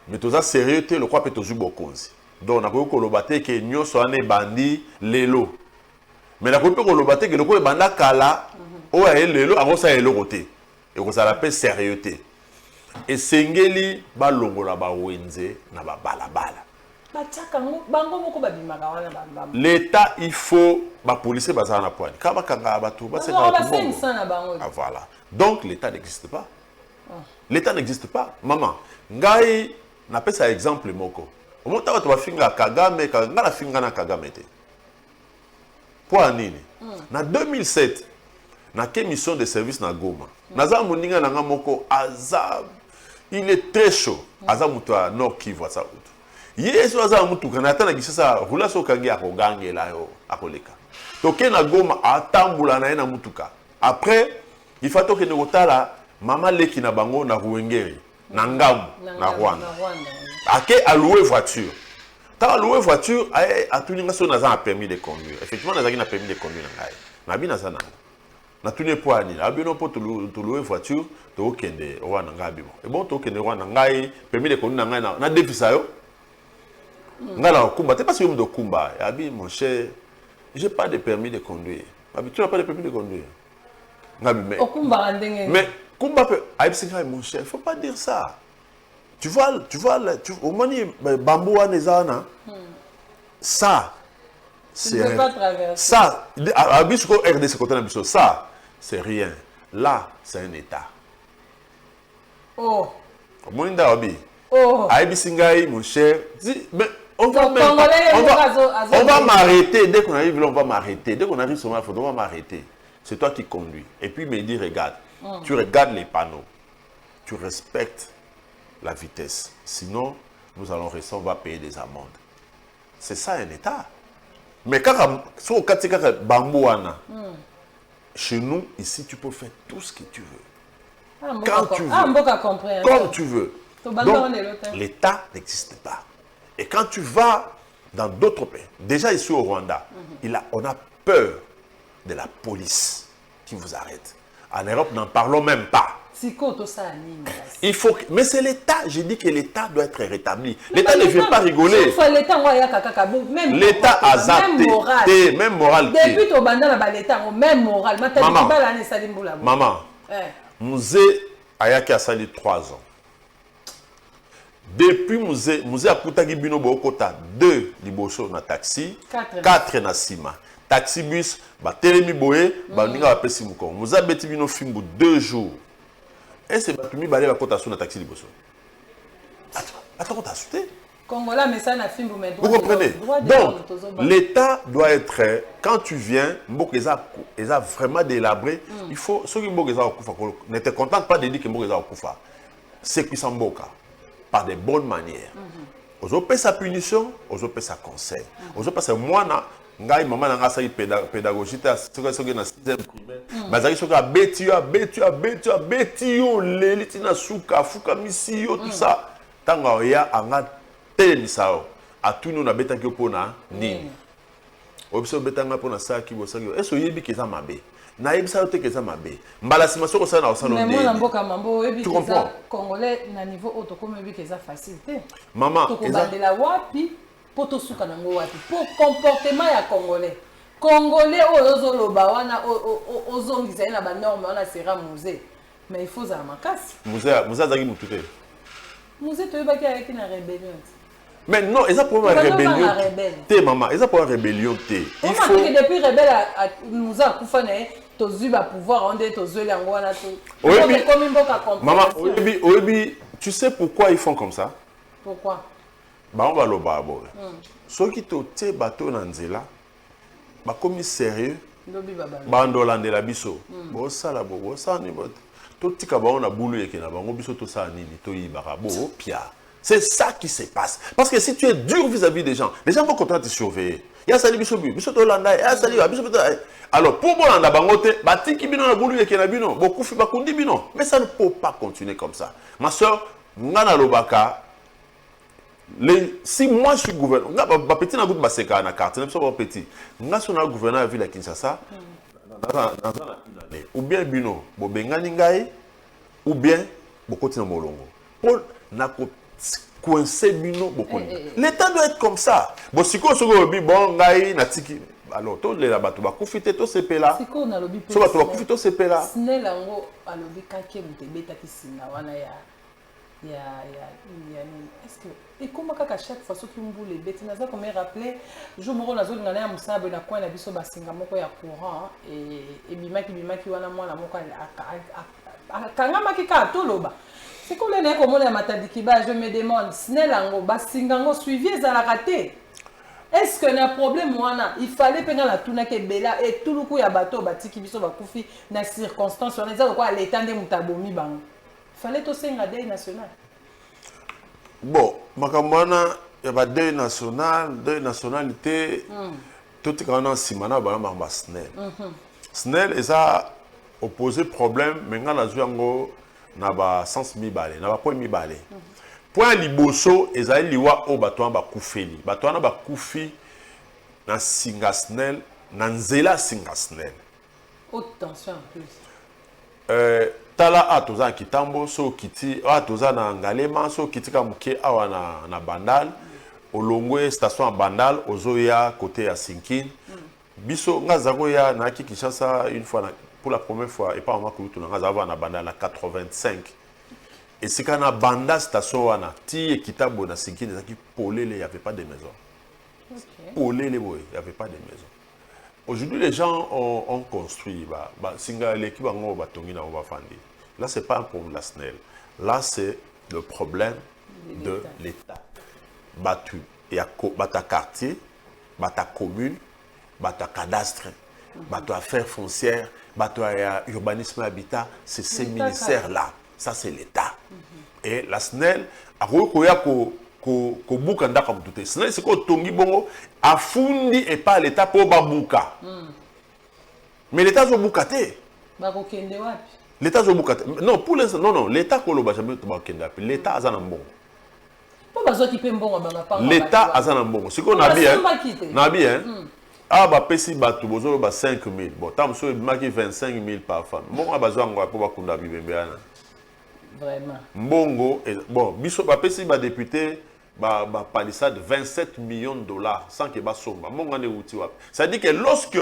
Speaker 2: mais tous ça sérieux te le quoi peut toujours bokonzi. Donc, on a dit que nous sommes bandi lelo. Mais on a dit que nous sommes bandi kala, on a dit lelo, on a dit et on a dit sérieuxté. Et sengeli balongo la ba wenze na ba balabala. L'État, il faut ba police bazana na pointe. Kaba kanga bato, ba voilà. Donc l'État n'existe pas. L'État n'existe pas. Maman, ngai n'a pas ça exemple moko. Au moment où tu vas finir Kagame, Kagame finir na Kagame te. Pour nini? Na 2007, na quelle mission de service na Goma. Naza moninga na moko azab. Il est très chaud. Azab mutua Nord Kivu ça. Yeso azab mutu kana tana gisasa rula so kangi akogange la yo akoleka. Toke na Goma atambula na mutuka. Après, il faut que nekotala mama leki na bango na Ruengeri, na Ngamu, na Rwanda. Ake a loué voiture. Quand a loué voiture, a tout le monde a permis de conduire. Effectivement, on a permis de conduire. On a bien ça. On a tout le poids. On a bien loué voiture. On a kende Rwanda ngabi. Et bon, to kende Rwanda ngai permis de conduire ngai na défi ça yo. Ngala kumba, t'es pas sûr de kumba. Abi mon cher, j'ai pas de permis de conduire. Abi tu n'as pas de permis de conduire. Ngabi mais kumba peut mon cher, il faut pas dire ça. Tu vois, au moment où Bambou Anezana, ça, c'est ça, ça, c'est rien. Là, c'est un État.
Speaker 1: Oh.
Speaker 2: Oh. Aïbisingaï, mon cher, mais on va m'arrêter. Dès qu'on arrive là, on va m'arrêter. Dès qu'on arrive sur ma photo, on va m'arrêter. C'est toi qui conduis. Et puis, il me dit, regarde, tu regardes les panneaux, tu respectes la vitesse. Sinon, nous allons rester, on va payer des amendes. C'est ça un État. Mais quand Bambouana, chez nous, ici, tu peux faire tout ce que tu veux. Quand tu veux. Comme tu veux. Donc, l'État n'existe pas. Et quand tu vas dans d'autres pays, déjà ici au Rwanda, on a peur de la police qui vous arrête. En Europe, n'en parlons même pas. Il faut que... Mais c'est l'État. J'ai dit que l'État doit être rétabli. L'État ne vient pas rigoler. L'État a zaté. Même moral.
Speaker 1: Depuis que l'État même moral.
Speaker 2: Maman, Musée Ayaki a sali 3 ans. Depuis Musée a Koutagi Bino Bokota 2 liboso na taxi, 4 na sima. Taxi bus, Telemi Boé, Ninga Pesi Mukon. Musée Beti Bino Fimbu 2 jours. Et c'est Batumi Balé la côte à sous la taxi liboso. Attends, t'as sauté. Vous comprenez? Donc, l'État doit être, quand tu viens, ils ont vraiment délabré. Il faut, ceux qui ne te contentent pas de dire que Mbokeza Okufa. C'est qui s'en boka, par des bonnes manières. Ozope sa punition, ozope sa conseil. Ozope sa mwana, ngai maman nanga sa pédagogie ta soki na 6e primaire. Bazaki soki beti yo leliti na suka fuka misi yo tout ça. Tanga ya anga telemisao. Atunu na betaki opona nini. Obiso betanga pona saki bosaki. Eso yebi keza mabe. Na yebisa te keza mabe. Mbala sima soko sana osano
Speaker 1: ndé. Mais moi mboka mambo yebi keza congolais na niveau autokom yebi keza facilité.
Speaker 2: Maman,
Speaker 1: to kobandela wapi poto suka nango wapi. Pour comportement ya congolais. Congolais ozoloba wana ozongisa na ba norme wana sera musée. Mais il faut za makasi.
Speaker 2: Musée zaki mutute.
Speaker 1: Musée to yebaki avec na rébellion.
Speaker 2: Mais non, ils ont pour une rébellion. Té maman, ils ont pour une rébellion té.
Speaker 1: Il faut que depuis rebelle nous a kufane to zuba pouvoir on dit to zeli ngo na to.
Speaker 2: Maman, oyebi, tu sais pourquoi ils font comme ça?
Speaker 1: Pourquoi?
Speaker 2: Ba on va le babo. Ceux qui to té bateau na nzela, ba komi sérieux. Ba ndolande la biso. Bo sala bo sa ni bot. To tika ba on a boulou yeke na bango biso to sa nini to yibara bo pia. C'est ça qui se passe. Parce que si tu es dur vis-à-vis des gens vont continuer à te surveiller. Il y a sali bisobu, bisoto landa, il y a sali bisoto. Alors pour bolanda bangote, batiki bino na boulou yeke na bino, beaucoup fi bakundi bino. Mais ça ne peut pas continuer comme ça. Ma soeur, ngana lobaka si moi je suis gouverneur, ba petit na gout baseka na carte, ne pas petit. Nga sona gouverneur ville à Kinshasa ou bien bino, bo bengani ngai ou bien bokoti na molongo. Pour na coincé bino beaucoup. L'État doit être comme ça. Bon, si on se dit bon, ngai na tiki. Alors, tous les rabattu ba kufite to sepe là.
Speaker 1: Si on a lobby.
Speaker 2: So ba to ba kufite sepe là.
Speaker 1: Snel ango a lobby kake mutebeta kisina wana ya. Est-ce que et comment kaka chaque fois soki mbule beti naza comme rappeler jour moko nazo ngana ya musaba na kwa na biso basinga moko ya courant et bimaki wana mwana moko akangamaki ka toloba. C'est comme les nègres à Matadikiba, je me demande, Snelango, Basingango, suivi à la raté. Est-ce qu'il y a un problème? Il fallait peindre la touna qui est belle et tout le coup, il y a bateau, batiki, biso, bakoufi, dans les circonstances, on est à quoi l'état de Moutabomi, bang. Il fallait aussi un deuil national.
Speaker 2: Bon, Makamwana, il y a deuil nationalité, tout est quand même Simana, Bama, Snell. Snell, et ça, opposé problème, maintenant, la Zuango, na ba sens mibale na ba point mibale point liboso ezali liwa o bato ba kufeli bato na ba kufi na singasnel na nzela singasnel
Speaker 1: haute tension en plus
Speaker 2: tala atoza kitambo so kiti atoza na ngalema so kitika muke awa na bandal olongwe station bandal ozoya côté ya Sinkin biso ngazako ya na Kinshasa une fois pour la première fois, et pas en Makulu, on a en 85. Et c'est quand on a banda station, on a tiré Kitabo, on a Sinki, il n'y avait pas de maison. Polé, il n'y avait pas de maison. Aujourd'hui, les gens ont construit. L'équipe va tomber dans le Fandi. Là, ce n'est pas un problème de la SNEL. Là, c'est le problème de l'État. Battu. Il y a ta quartier, ta commune, ta cadastre, ta affaires foncières. Urbanisme habitat, c'est ces ministères-là. Ça, c'est l'État. Et la SNEL, a SNEL, c'est quoi Tongi Bongo a fundi et pas l'État pour Babouka. Mais l'État est Boukate. L'État est Boukate. Non, pour l'instant, non, l'État est l'État est un bon. L'État est un bon. C'est qu'on a bien. Ah, bah, pesi batu, bozo, bah, 5 000. Bon, tam so, maki 25 000 par femme. Bon, bah, zo, angwa, pour bakunda bibembeana.
Speaker 1: Vraiment.
Speaker 2: Mbongo, bon, biso, bah, pesi, bah, député, bah, palissade 27 millions de dollars, sans que, bah, somba. Mbongo, ane outi wap. Ça dit que lorsque,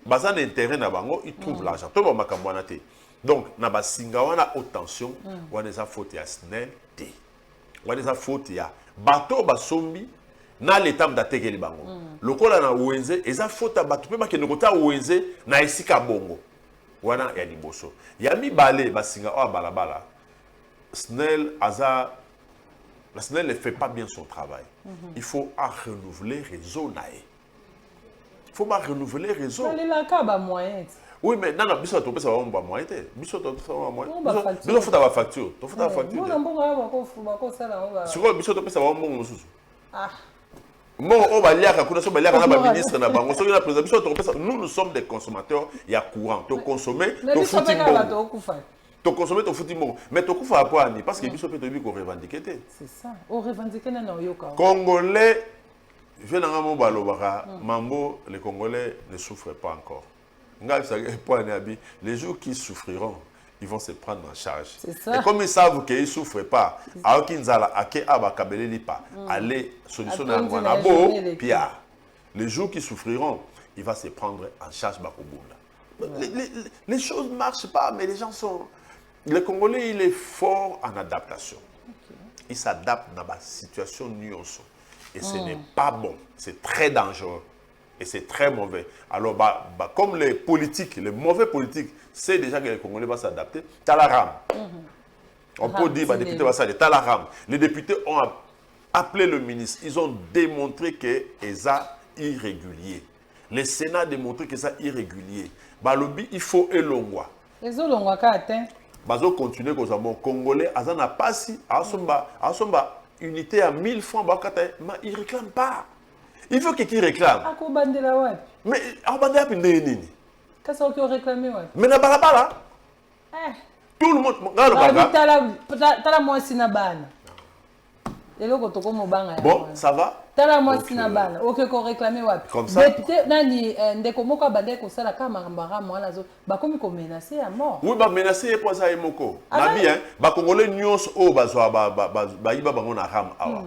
Speaker 2: bah, ça n'intérêt na bango, ils trouvent l'argent. Tout le monde m'a te. Donc, na ba singa, wana haute tension, wana za faute ya SNEL, te. Wana za faute ya bateau, bah, sombi, na l'état d'attaquer bango lokola na wenze eza faute bato pe bakende kota wenze na esika bongo wana ya liboso ya mibale basinga o balabala SNEL aza la SNEL ne fait pas bien son travail. Il faut renouveler réseau nae. Il faut renouveler réseau.
Speaker 1: Ça la caba moyen.
Speaker 2: Oui, mais non, biso to pesa ba moyen te. Biso to pesa ba moyen. Biso faut ta facture. To faut ta facture.
Speaker 1: Non, bon ba ko sala on va.
Speaker 2: Siko biso to pesa ba mbongo mususu. Nous sommes des consommateurs, il y a courant. Tu consommes, tu fous tu consommes, tu fous mais tu fous pas parce que Bissot peut te dire qu'on revendique.
Speaker 1: C'est ça. On revendique non yoka.
Speaker 2: Congolais, je n'ai pas Mambo, les Congolais ne souffrent pas encore. Les jours qui souffriront, ils vont se prendre en charge. Et comme ils savent qu'ils ne souffrent pas, alors qu'ils allez solutionner les jours qui souffriront, il va se prendre en charge. Les choses ne marchent pas, mais les gens sont... Le Congolais, il est fort en adaptation. Il s'adapte dans la situation nuance. Et ce n'est pas bon. C'est très dangereux. Et c'est très mauvais. Alors, comme les politiques, les mauvais politiques, c'est déjà que les Congolais vont s'adapter. T'as la rame. On peut dire, les députés vont s'adapter. T'as la rame. Les députés ont appelé le ministre. Ils ont démontré que c'est irrégulier. Le Sénat a démontré que c'est irrégulier. Balobi, il faut élongwa.
Speaker 1: Les olongwa ka atteint.
Speaker 2: Bazo continuer comme ça. Bon, Congolais, azana passi, asomba unité à 1000 francs, mais ils ne réclament pas. Il faut qu'ils réclament. Mais on va dire
Speaker 1: qu'est-ce qu'on réclame?
Speaker 2: Mais na balabala. Tout le monde. Bon, ça va. Comme ça. Oui, bah menacer pour ça et moko. Nabi hein, bah congolais nyons o bazwa ba iba bango na ram awa.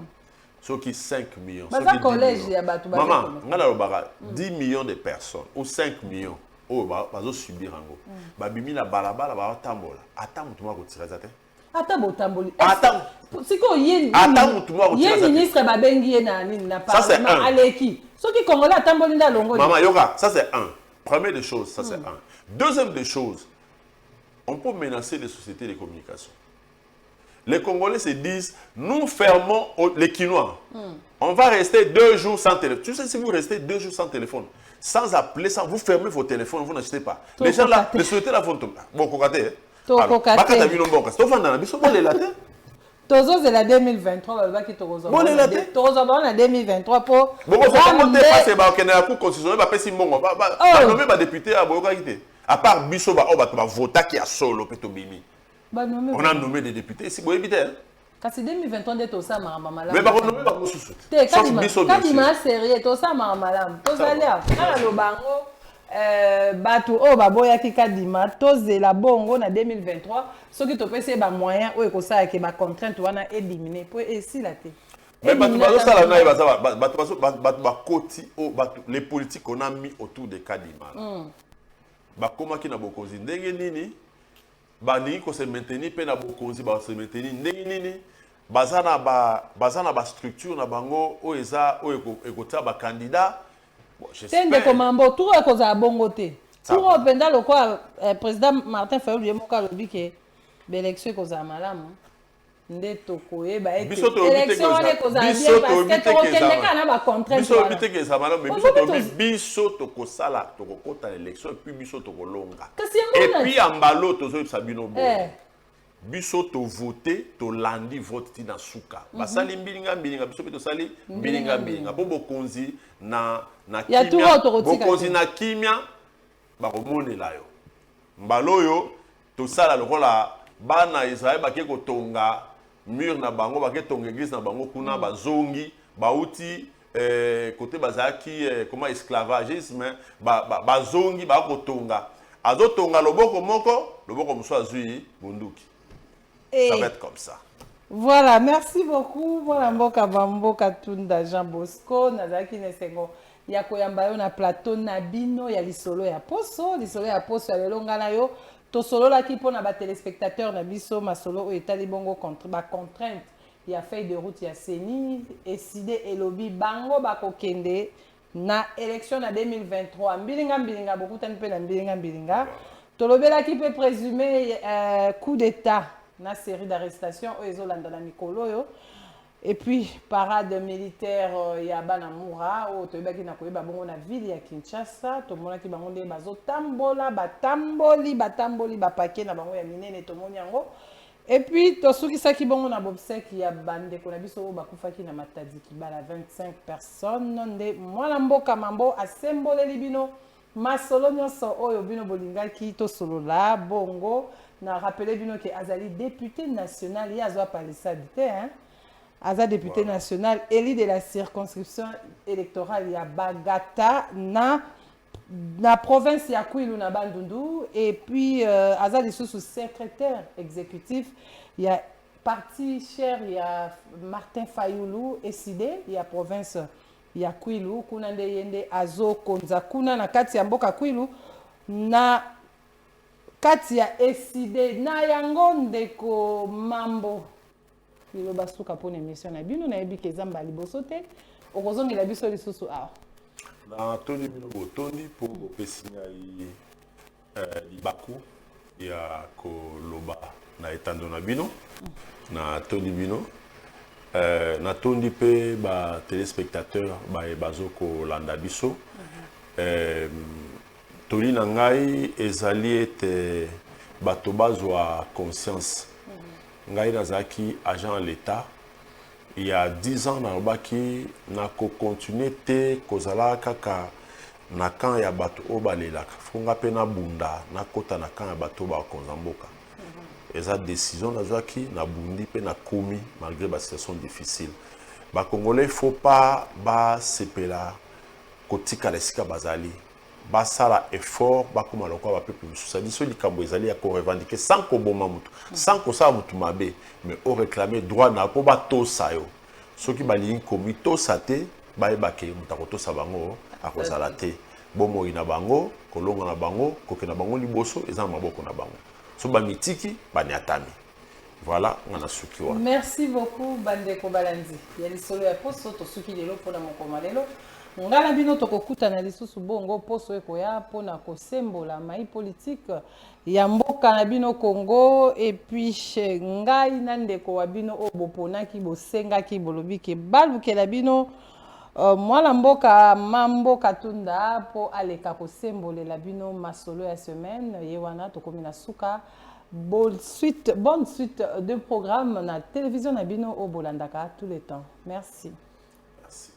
Speaker 2: Ceux qui 5 millions. Maman, on 10 millions de personnes ou 5 millions. Oh, bah, subir en gros. Bah, bimi la balabala, bah, tambola. Attends, tu m'as retiré ça.
Speaker 1: Attends, tamboli.
Speaker 2: Attends.
Speaker 1: C'est quoi, yé ministre Babengi na parlement Aleki. Ceux qui congolais attamboli na longo.
Speaker 2: Maman, yoga, ça c'est un. Première des choses, ça c'est un. Deuxième des choses, on peut menacer les sociétés de communication. Les Congolais se disent, nous fermons les Quinois. On va rester 2 jours sans téléphone. Tu sais, si vous restez 2 jours sans téléphone, sans appeler, sans vous fermez vos téléphones, vous n'achetez pas. Les gens là, les sociétés là vont tomber. Bon, cocaté.
Speaker 1: Tozo c'est la 2023, bah qui Tozo.
Speaker 2: Bon la
Speaker 1: Tozo dans la 2023 pour.
Speaker 2: Bon, ça commenter passer bah qu'on a cour constitutionnel bah pesi mongo bah nommer bah député à Boyoka quitté. À part biso bah on va voter qui a solo peto bimi. On a nommé des députés ici boye bité.
Speaker 1: Kasi 2023 de ça maman
Speaker 2: mais bah on nommé bah mosusu.
Speaker 1: Quand il m'a sérieux to ça maman. To ça là. Ala lo bango batu o baboya ki kadima tozela bongo na 2023 soki to pese ba moyen o ekosala ke ba contrainte wana éliminer pour esi la té.
Speaker 2: Mais batu bazo sala na batu ba koti o batu les politiques qu'on a mis autour de kadima. Ba koma ki na bokonzi ndenge nini ba ni ko se maintenir pe na bokonzi ba se maintenir ndenge nini bazana ba structure na bango o eza o ekota ba candidat.
Speaker 1: Tende komambo tout est cause à bongo te. Tout pendant le quoi président Martin Fayulu yemoka lobi ke l'élection cause à malamu. Ndeto koyeba ete élection est cause à bien parce que to kende kana ba contrainte.
Speaker 2: Biso bité ke ça malamu mais biso to ko sala to ko kota élection puis biso to ko longa. Et puis ambalo to zo sabino bo. Biso to voter to landi vote ti na suka. Basali mbilinga biso to sali mbilinga po bokonzi na kimia bokonzi na kimia bakomonela yo mbalo yo tosala lokola bana Israël bake kotonga mur na bango bake tonga église na bango kuna bazongi bauti côté bazaki comment esclavagisme bazongi bakotonga azotonga loboko moko loboko moso azui bunduki. Ça va être comme ça.
Speaker 1: Voilà, merci beaucoup. Voilà, mboka bamboka tunda Jean Bosco, nazaki nesengo. Ya koyamba yo na plateau na bino ya lisolo ya poso ya lelonga na yo. To solo la ki pona ba téléspectateurs na biso masolo o etali bongo contre ba contrainte. Ya feuille de route ya Seni décidé elobi bango ba kokende na élection na 2023. Mbilinga beaucoup tanpe na mbilinga. Tolobela ki peut présumer coup d'état. Na série d'arrestations ezolanda na mikolo yo et puis parade militaire ya bana mura o to baki na koyeba bongo na ville ya Kinshasa to mona ki bango nde bazo tambola batamboli ba paquet na bango ya minene to moni yango Et puis tosukisaki bongo na bobseki ya bandeko na biso bakufaki na Matadi Kibala 25 personnes nde mwana mboka mambo asemboleli bino masolo nyonso oyo bino bolingaki tosolola bongo na rappelé bino ke azali député national ya azwa palisade hein aza député national élu de la circonscription électorale ya Bagata na province ya Kwilu na Bandundu et puis aza lisusu secrétaire exécutif ya parti cher ya Martin Fayulu eside ya province ya Kwilu kuna nde yende azo konza kuna na kati ya mboka Kwilu na kati ya eside na yango ndeko mambo lilo basuka pona émission na bino na yebi kezamba liboso te okozongela biso lisusu awa
Speaker 2: na toni bino botondi pour kopesinya libaku ya koloba na etando na bino na toni bino na tondi pe ba téléspectateurs bazo kolanda biso toli na ngai ezali ete bato bazwa conscience ngai nazalaki agent l'État il y a 10 ans nalobaki na continuer te kozala kaka na kan ya bato oyo balelaka fonga pe na bunda na kota na kan ya bato oyo bakonza mboka eza décision nazwaki na bundi pe na komi malgré ba situation difficile bakongolais il faut pas basepela kotikala esika bazali basala effort bakoma lokwa ba peuple mususu biso likambo ezali ya ko revendiquer sans koboma mutu sans kosala mutu mabe mais au réclamer droit na po batosa yo soki balingi komi tosa te bayebake mutu akotosa bango akozala te bomoi na bango kolonga na bango koke na bango liboso eza na maboko na bango so bamitiki baniatami voilà ngana suki wa
Speaker 1: merci beaucoup bandeko balandi ya lisolo ya poso tosuki lelo pona mokoma lelo ngala bino tokokutana lisusu bongo poso ekoya pona kosembola mai politique ya mboka na bino Congo et puis ngai na ndeko wa bino oboponaki bosengaki bolobi ke balukela bino mwana mboka mambo katunda po aleka kosembolela bino masolo ya semaine ye wana tokomi na suka bonne suite de programme na télévision na bino obolandaka tout le temps merci.
Speaker 2: Merci.